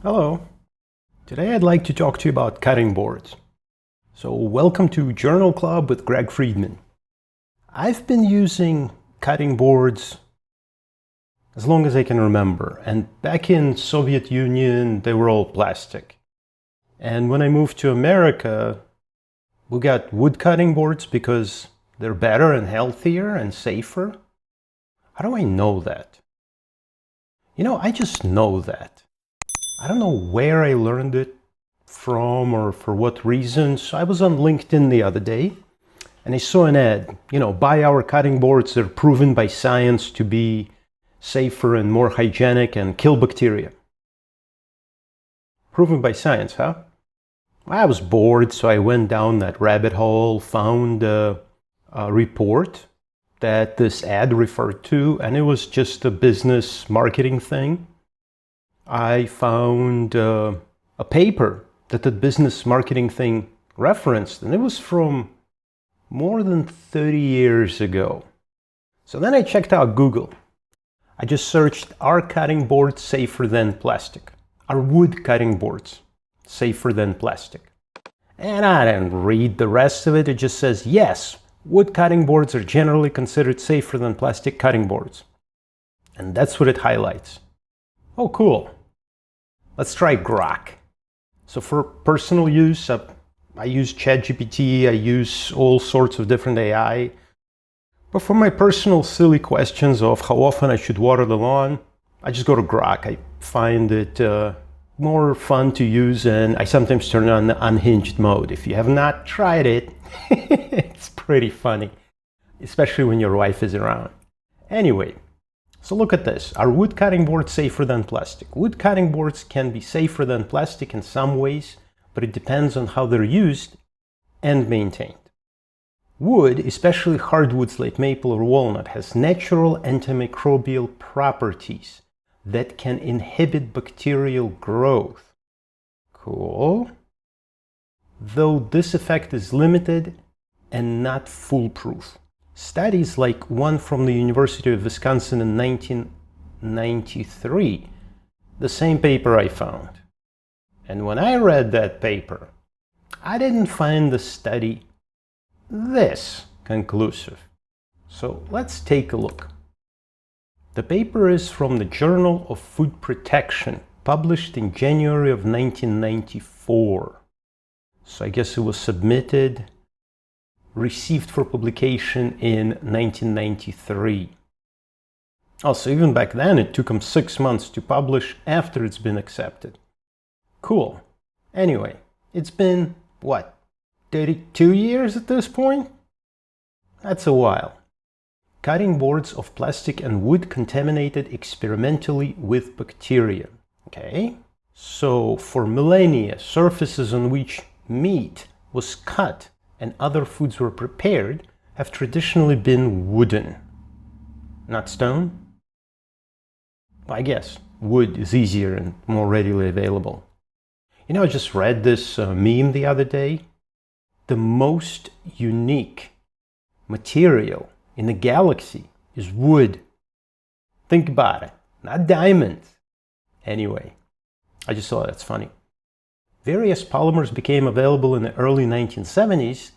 Hello. Today I'd like to talk to you about cutting boards. So welcome to Journal Club with Greg Fridman. I've been using cutting boards as long as I can remember, and back in Soviet Union they were all plastic. And when I moved to America, we got wood cutting boards because they're better and healthier and safer. How do I know that? I just know that. I don't know where I learned it from or for what reasons. I was on LinkedIn the other day and I saw an ad, buy our cutting boards. They're proven by science to be safer and more hygienic and kill bacteria. Proven by science, huh? I was bored, so I went down that rabbit hole, found a report that this ad referred to, and it was just a business marketing thing. I found a paper that the business marketing thing referenced, and it was from more than 30 years ago. So then I checked out Google. I just searched, are cutting boards safer than plastic? Are wood cutting boards safer than plastic? And I didn't read the rest of it. It just says, yes, wood cutting boards are generally considered safer than plastic cutting boards. And that's what it highlights. Oh, cool. Let's try Grok. So for personal use, I use ChatGPT, I use all sorts of different AI. But for my personal silly questions of how often I should water the lawn, I just go to Grok. I find it more fun to use, and I sometimes turn on the unhinged mode. If you have not tried it, it's pretty funny, especially when your wife is around. Anyway. So look at this. Are wood cutting boards safer than plastic? Wood cutting boards can be safer than plastic in some ways, but it depends on how they're used and maintained. Wood, especially hardwoods like maple or walnut, has natural antimicrobial properties that can inhibit bacterial growth. Cool. Though this effect is limited and not foolproof. Studies like one from the University of Wisconsin in 1993, the same paper I found. And when I read that paper, I didn't find the study this conclusive. So let's take a look. The paper is from the Journal of Food Protection, published in January of 1994. So I guess it was received for publication in 1993. Also, even back then, it took them 6 months to publish after it's been accepted. Cool. Anyway, it's been, 32 years at this point? That's a while. Cutting boards of plastic and wood contaminated experimentally with bacteria. Okay? So, for millennia, surfaces on which meat was cut and other foods were prepared have traditionally been wooden, not stone. I guess wood is easier and more readily available. I just read this meme the other day. The most unique material in the galaxy is wood. Think about it, not diamonds. Anyway, I just thought that's funny. Various polymers became available in the early 1970s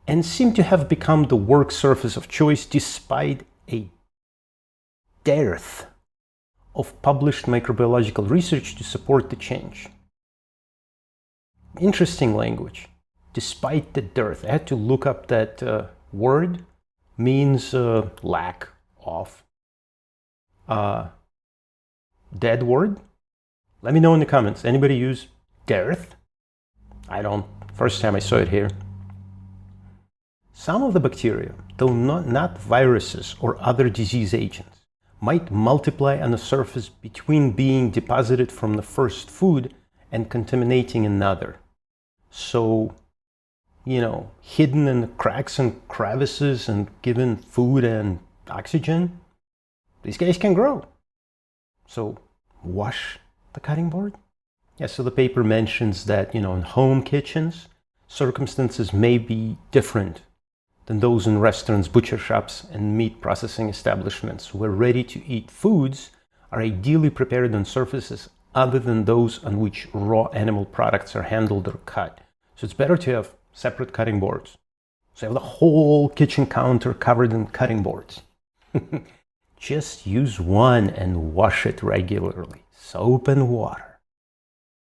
and seem to have become the work surface of choice despite a dearth of published microbiological research to support the change. Interesting language. Despite the dearth. I had to look up that word. Means lack of. Dead word? Let me know in the comments. Anybody use dearth? I don't. First time I saw it here. Some of the bacteria, though not viruses or other disease agents, might multiply on the surface between being deposited from the first food and contaminating another. So, hidden in the cracks and crevices and given food and oxygen, these guys can grow. So, wash the cutting board? Yeah, so the paper mentions that, in home kitchens, circumstances may be different than those in restaurants, butcher shops, and meat processing establishments, where ready-to-eat foods are ideally prepared on surfaces other than those on which raw animal products are handled or cut. So it's better to have separate cutting boards. So you have the whole kitchen counter covered in cutting boards. Just use one and wash it regularly. Soap and water.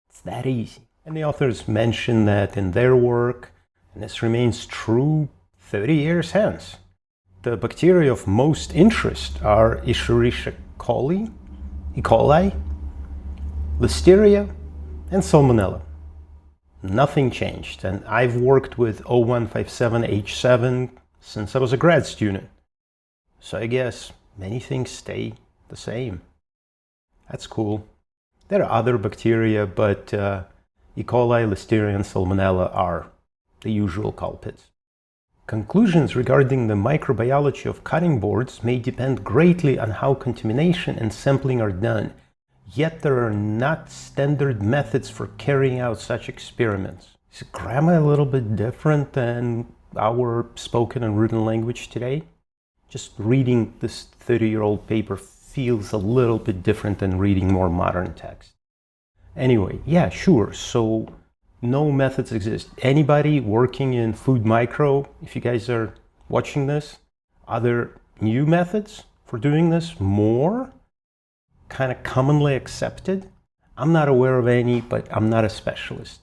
It's that easy. And the authors mention that in their work, and this remains true 30 years hence, the bacteria of most interest are Escherichia coli, E. coli, Listeria, and Salmonella. Nothing changed, and I've worked with O157H7 since I was a grad student. So I guess many things stay the same. That's cool. There are other bacteria, but E. coli, Listeria, and Salmonella are the usual culprits. Conclusions regarding the microbiology of cutting boards may depend greatly on how contamination and sampling are done, yet there are not standard methods for carrying out such experiments. Is grammar a little bit different than our spoken and written language today? Just reading this 30-year-old paper feels a little bit different than reading more modern text. Anyway, yeah, sure, so no methods exist. Anybody working in food micro, if you guys are watching this, are there new methods for doing this? More kind of commonly accepted? I'm not aware of any, but I'm not a specialist.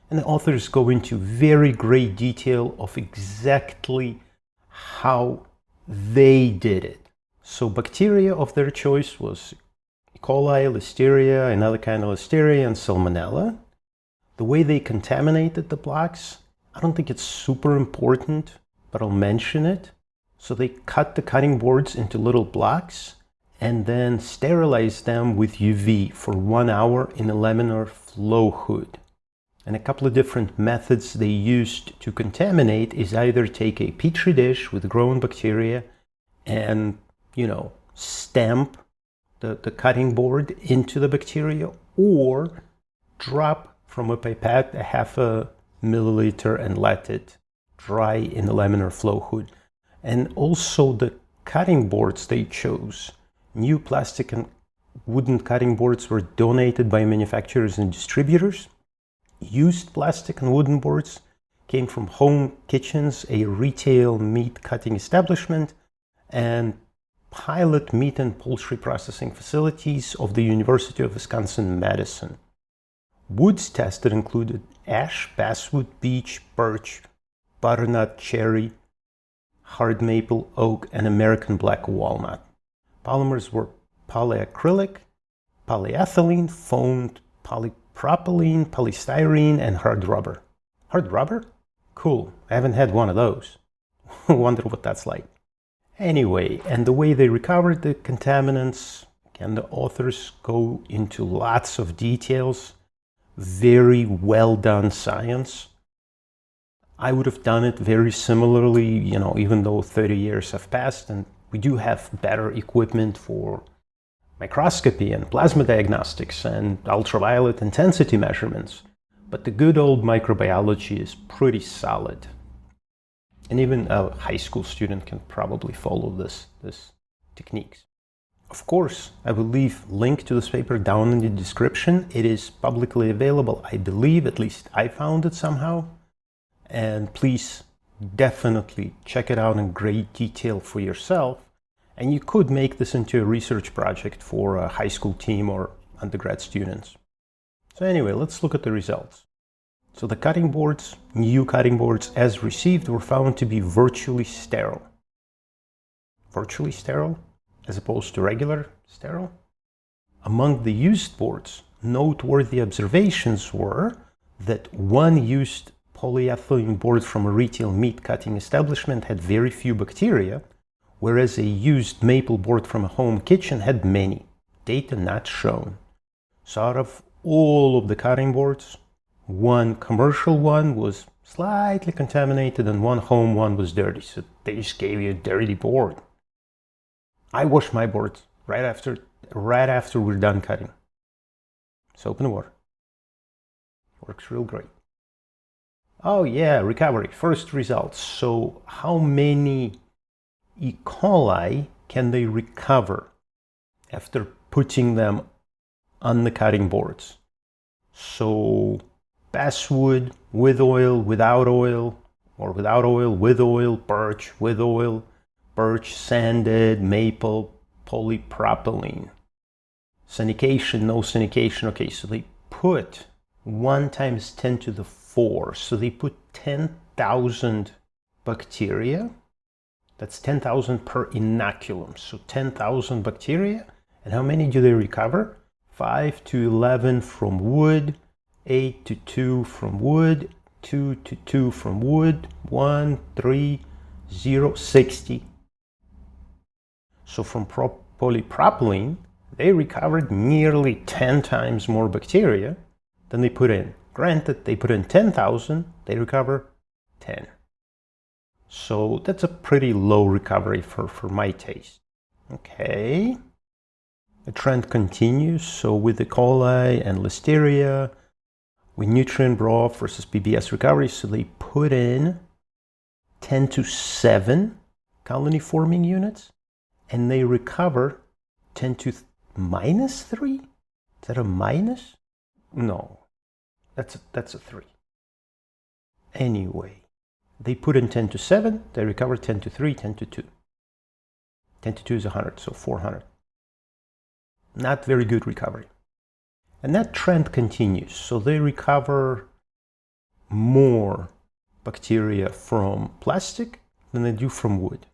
And the authors go into very great detail of exactly how they did it. So bacteria of their choice was E. coli, Listeria, another kind of Listeria, and Salmonella. The way they contaminated the blocks, I don't think it's super important, but I'll mention it. So they cut the cutting boards into little blocks and then sterilized them with UV for 1 hour in a laminar flow hood. And a couple of different methods they used to contaminate is either take a petri dish with grown bacteria and, stamp the cutting board into the bacteria, or drop from a pipette a 0.5 milliliter and let it dry in the laminar flow hood. And also the cutting boards they chose. New plastic and wooden cutting boards were donated by manufacturers and distributors. Used plastic and wooden boards came from Home Kitchens, a retail meat cutting establishment, and pilot meat and poultry processing facilities of the University of Wisconsin-Madison. Woods tested included ash, basswood, beech, birch, butternut, cherry, hard maple, oak, and American black walnut. Polymers were polyacrylic, polyethylene, foamed polypropylene, polystyrene, and hard rubber. Hard rubber? Cool. I haven't had one of those. Wonder what that's like. Anyway, and the way they recovered the contaminants, again, the authors go into lots of details. Very well done science. I would have done it very similarly, even though 30 years have passed, and we do have better equipment for microscopy and plasma diagnostics and ultraviolet intensity measurements. But the good old microbiology is pretty solid. And even a high school student can probably follow this techniques. Of course, I will leave a link to this paper down in the description. It is publicly available, I believe, at least I found it somehow. And please definitely check it out in great detail for yourself. And you could make this into a research project for a high school team or undergrad students. So anyway, let's look at the results. So the cutting boards, new cutting boards as received, were found to be virtually sterile. Virtually sterile, as opposed to regular sterile. Among the used boards, noteworthy observations were that one used polyethylene board from a retail meat cutting establishment had very few bacteria, whereas a used maple board from a home kitchen had many. Data not shown. So out of all of the cutting boards, one commercial one was slightly contaminated and one home one was dirty. So they just gave you a dirty board. I wash my boards right after we're done cutting. Soap and water. Works real great. Oh yeah, recovery. First results. So how many E. coli can they recover after putting them on the cutting boards. So basswood with oil, without oil, or without oil, with oil, birch, with oil, birch, sanded, maple, polypropylene. Sanication, no sanication. Okay, so they put 1 times 10 to the 4. So they put 10,000 bacteria. That's 10,000 per inoculum. So 10,000 bacteria. And how many do they recover? 5 to 11 from wood, 8 to 2 from wood, 2 to 2 from wood, 1, 3, 0, 60. So from polypropylene, they recovered nearly 10 times more bacteria than they put in. Granted, they put in 10,000, they recover 10. So that's a pretty low recovery for my taste. Okay. The trend continues. So with E. coli and Listeria, with nutrient broth versus PBS recovery, so they put in 10 to 7 colony forming units, and they recover 10 to minus 3? Is that a minus? No, that's a 3. Anyway, they put in 10 to 7, they recover 10 to 3, 10 to 2. 10 to 2 is 100, so 400. Not very good recovery. And that trend continues. So they recover more bacteria from plastic than they do from wood.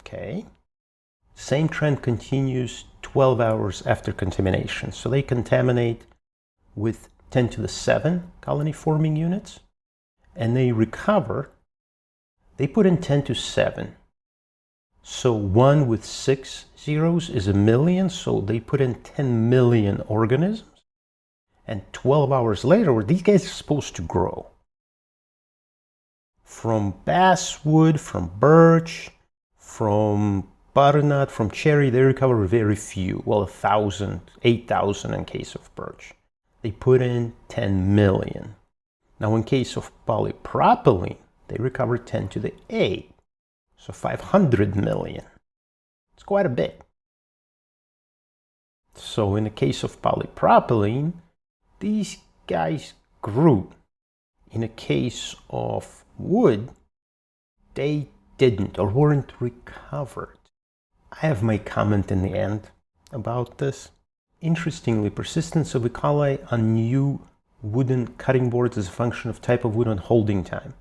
Okay. Same trend continues 12 hours after contamination. So they contaminate with 10 to the 7 colony forming units, and they recover, they put in 10 to 7. So 1 with 6 zeros is 1,000,000, so they put in 10 million organisms. And 12 hours later, where these guys are supposed to grow. From basswood, from birch, from butternut, from cherry, they recover very few. Well, 1,000, 8,000 in case of birch. They put in 10 million. Now in case of polypropylene, they recover 10 to the 8. So 500 million. It's quite a bit. So in the case of polypropylene, these guys grew. In the case of wood, they didn't or weren't recovered. I have my comment in the end about this. Interestingly, persistence of E. coli on new wooden cutting boards is a function of type of wood and holding time.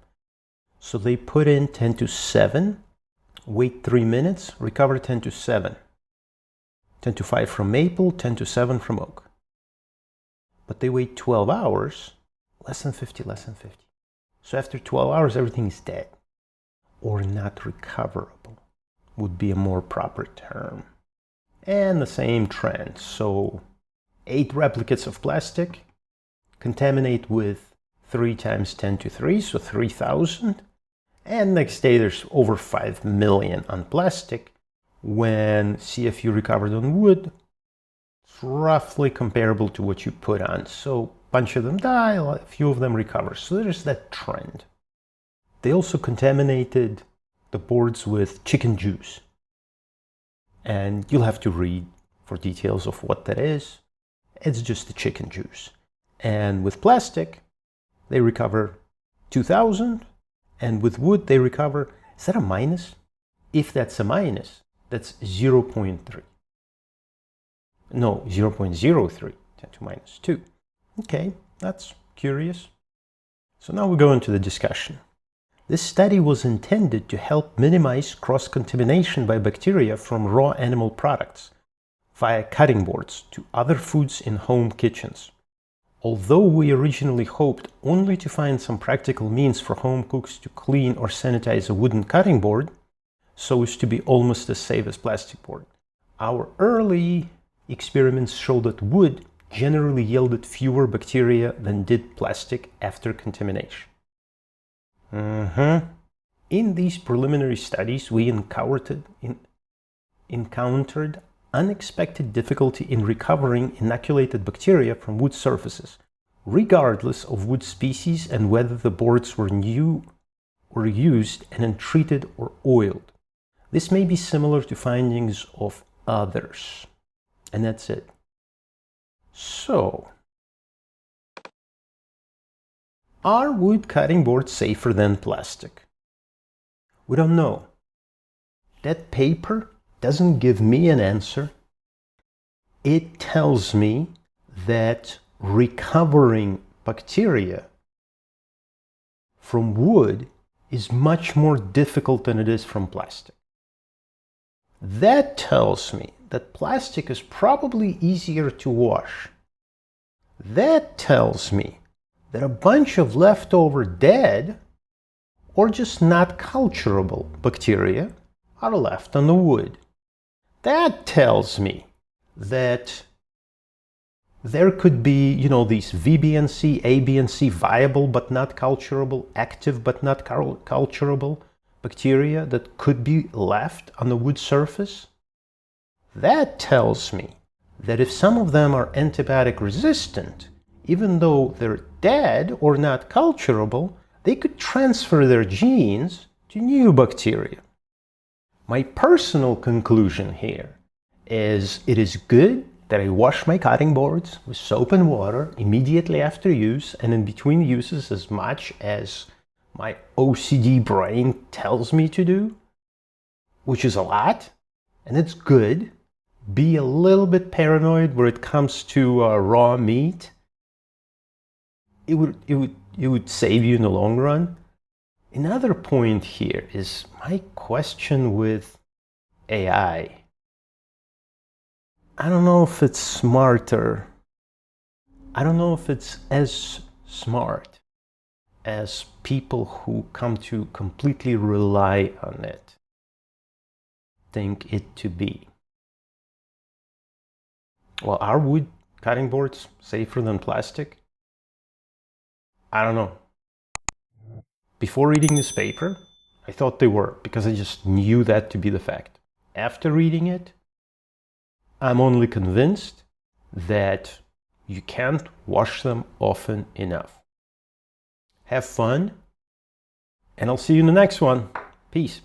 So they put in 10 to 7, wait 3 minutes, recover 10 to 7. 10 to 5 from maple, 10 to 7 from oak. But they wait 12 hours, less than 50, less than 50. So after 12 hours, everything is dead. Or not recoverable would be a more proper term. And the same trend. So 8 replicates of plastic contaminate with 3 times 10 to 3, so 3,000. And next day there's over 5 million on plastic. When CFU recovered on wood, it's roughly comparable to what you put on. So a bunch of them die, a few of them recover. So there's that trend. They also contaminated the boards with chicken juice. And you'll have to read for details of what that is. It's just the chicken juice. And with plastic, they recover 2,000. And with wood, they recover, is that a minus? If that's a minus, that's 0.3. No, 0.03, 10 to minus 2. Okay, that's curious. So now we go into the discussion. This study was intended to help minimize cross-contamination by bacteria from raw animal products via cutting boards to other foods in home kitchens. Although we originally hoped only to find some practical means for home cooks to clean or sanitize a wooden cutting board, so as to be almost as safe as plastic board, our early experiments showed that wood generally yielded fewer bacteria than did plastic after contamination. In these preliminary studies, we encountered unexpected difficulty in recovering inoculated bacteria from wood surfaces, regardless of wood species and whether the boards were new or used and untreated or oiled. This may be similar to findings of others. And that's it. So, are wood cutting boards safer than plastic? We don't know. That paper doesn't give me an answer. It tells me that recovering bacteria from wood is much more difficult than it is from plastic. That tells me that plastic is probably easier to wash. That tells me that a bunch of leftover dead or just not culturable bacteria are left on the wood. That tells me that there could be, these VBNC, ABNC, viable but not culturable, active but not culturable bacteria that could be left on the wood surface. That tells me that if some of them are antibiotic resistant, even though they're dead or not culturable, they could transfer their genes to new bacteria. My personal conclusion here is it is good that I wash my cutting boards with soap and water immediately after use and in between uses as much as my OCD brain tells me to do, which is a lot, and it's good. Be a little bit paranoid where it comes to raw meat. It would save you in the long run. Another point here is my question with AI. I don't know if it's smarter. I don't know if it's as smart as people who come to completely rely on it think it to be. Well, are wood cutting boards safer than plastic? I don't know. Before reading this paper, I thought they were, because I just knew that to be the fact. After reading it, I'm only convinced that you can't wash them often enough. Have fun, and I'll see you in the next one. Peace.